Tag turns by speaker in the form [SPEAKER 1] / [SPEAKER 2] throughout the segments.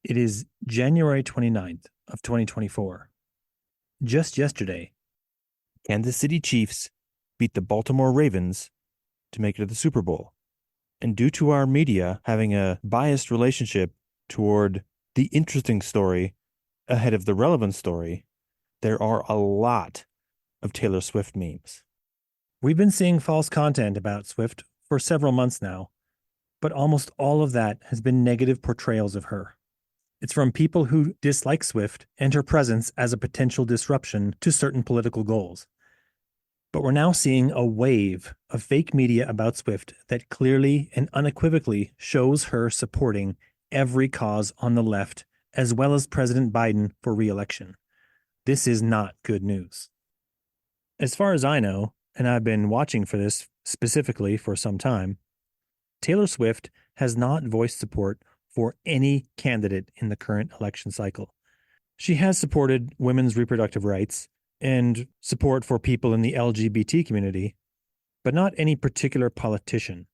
[SPEAKER 1] It is January 29th of 2024. Just yesterday, Kansas City Chiefs beat the Baltimore Ravens to make it to the Super Bowl. And due to our media having a biased relationship toward the interesting story ahead of the relevant story, there are a lot of Taylor Swift memes. We've been seeing false content about Swift for several months now, but almost all of that has been negative portrayals of her. It's from people who dislike Swift and her presence as a potential disruption to certain political goals. But we're now seeing a wave of fake media about Swift that clearly and unequivocally shows her supporting every cause on the left, as well as President Biden for re-election. This is not good news. As far as I know, and I've been watching for this specifically for some time, Taylor Swift has not voiced support for any candidate in the current election cycle. She has supported women's reproductive rights and support for people in the LGBT community, but not any particular politician.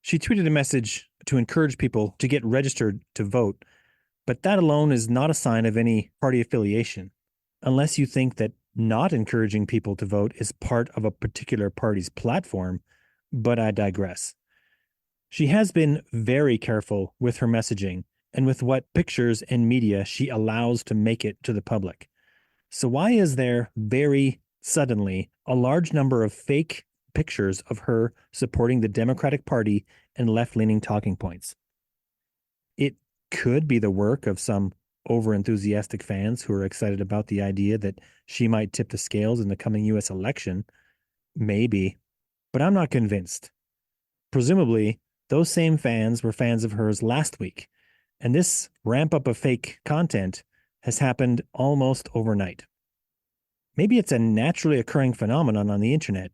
[SPEAKER 1] She tweeted a message to encourage people to get registered to vote, but that alone is not a sign of any party affiliation, unless you think that not encouraging people to vote is part of a particular party's platform, but I digress. She has been very careful with her messaging and with what pictures and media she allows to make it to the public. So why is there very suddenly a large number of fake pictures of her supporting the Democratic Party and left-leaning talking points? It could be the work of some over-enthusiastic fans who are excited about the idea that she might tip the scales in the coming U.S. election. Maybe, but I'm not convinced. Presumably, those same fans were fans of hers last week, and this ramp up of fake content has happened almost overnight. Maybe it's a naturally occurring phenomenon on the internet,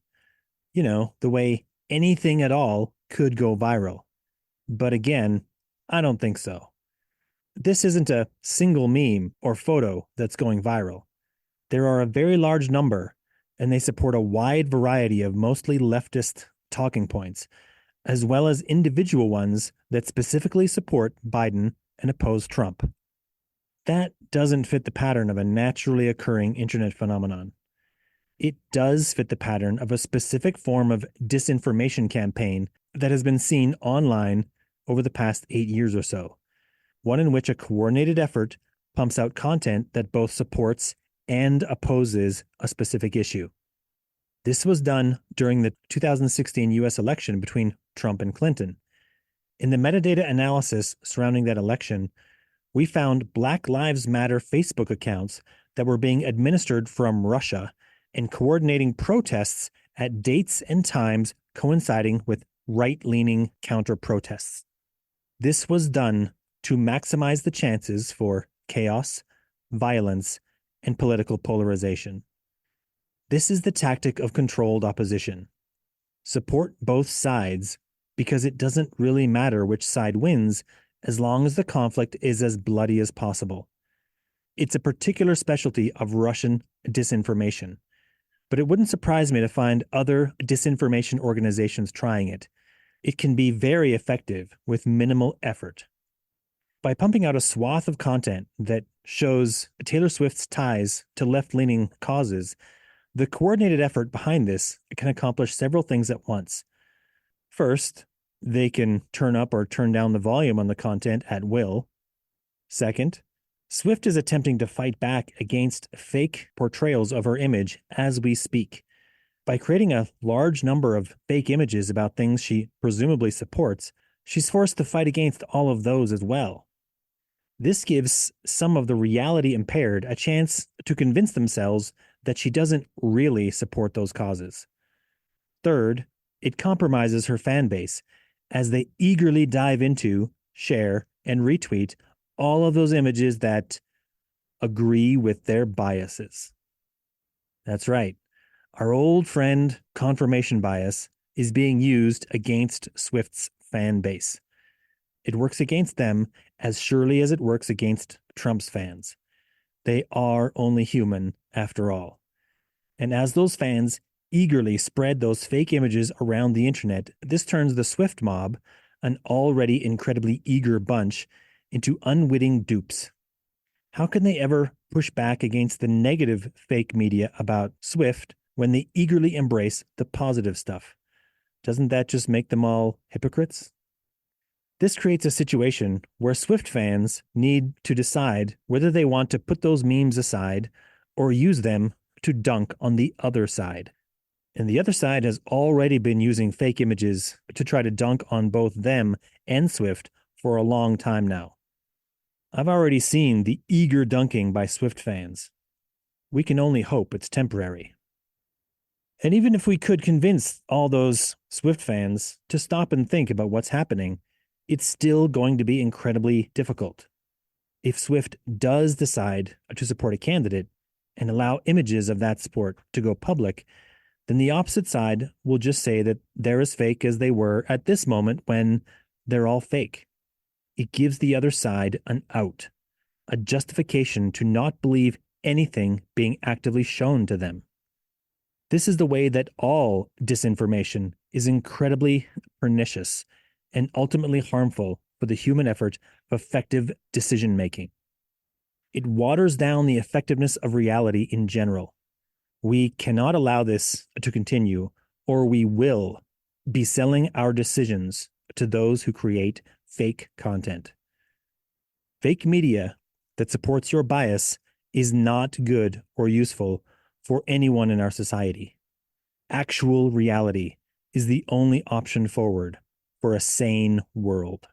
[SPEAKER 1] the way anything at all could go viral. But again, I don't think so. This isn't a single meme or photo that's going viral. There are a very large number, and they support a wide variety of mostly leftist talking points, as well as individual ones that specifically support Biden and oppose Trump. That doesn't fit the pattern of a naturally occurring internet phenomenon. It does fit the pattern of a specific form of disinformation campaign that has been seen online over the past 8 years or so, one in which a coordinated effort pumps out content that both supports and opposes a specific issue. This was done during the 2016 U.S. election between Trump and Clinton. In the metadata analysis surrounding that election, we found Black Lives Matter Facebook accounts that were being administered from Russia and coordinating protests at dates and times coinciding with right-leaning counter-protests. This was done to maximize the chances for chaos, violence, and political polarization. This is the tactic of controlled opposition. Support both sides because it doesn't really matter which side wins as long as the conflict is as bloody as possible. It's a particular specialty of Russian disinformation, but it wouldn't surprise me to find other disinformation organizations trying it. It can be very effective with minimal effort. By pumping out a swath of content that shows Taylor Swift's ties to left-leaning causes, the coordinated effort behind this can accomplish several things at once. First, they can turn up or turn down the volume on the content at will. Second, Swift is attempting to fight back against fake portrayals of her image as we speak. By creating a large number of fake images about things she presumably supports, she's forced to fight against all of those as well. This gives some of the reality impaired a chance to convince themselves that she doesn't really support those causes. Third, it compromises her fan base as they eagerly dive into, share, and retweet all of those images that agree with their biases. That's right. Our old friend confirmation bias is being used against Swift's fan base. It works against them as surely as it works against Trump's fans. They are only human after all. And as those fans eagerly spread those fake images around the internet, this turns the Swift mob, an already incredibly eager bunch, into unwitting dupes. How can they ever push back against the negative fake media about Swift when they eagerly embrace the positive stuff? Doesn't that just make them all hypocrites? This creates a situation where Swift fans need to decide whether they want to put those memes aside or use them to dunk on the other side. And the other side has already been using fake images to try to dunk on both them and Swift for a long time now. I've already seen the eager dunking by Swift fans. We can only hope it's temporary. And even if we could convince all those Swift fans to stop and think about what's happening, it's still going to be incredibly difficult. If Swift does decide to support a candidate and allow images of that support to go public, then the opposite side will just say that they're as fake as they were at this moment when they're all fake. It gives the other side an out, a justification to not believe anything being actively shown to them. This is the way that all disinformation is incredibly pernicious and ultimately harmful for the human effort of effective decision-making. It waters down the effectiveness of reality in general. We cannot allow this to continue, or we will be selling our decisions to those who create fake content. Fake media that supports your bias is not good or useful for anyone in our society. Actual reality is the only option forward for a sane world.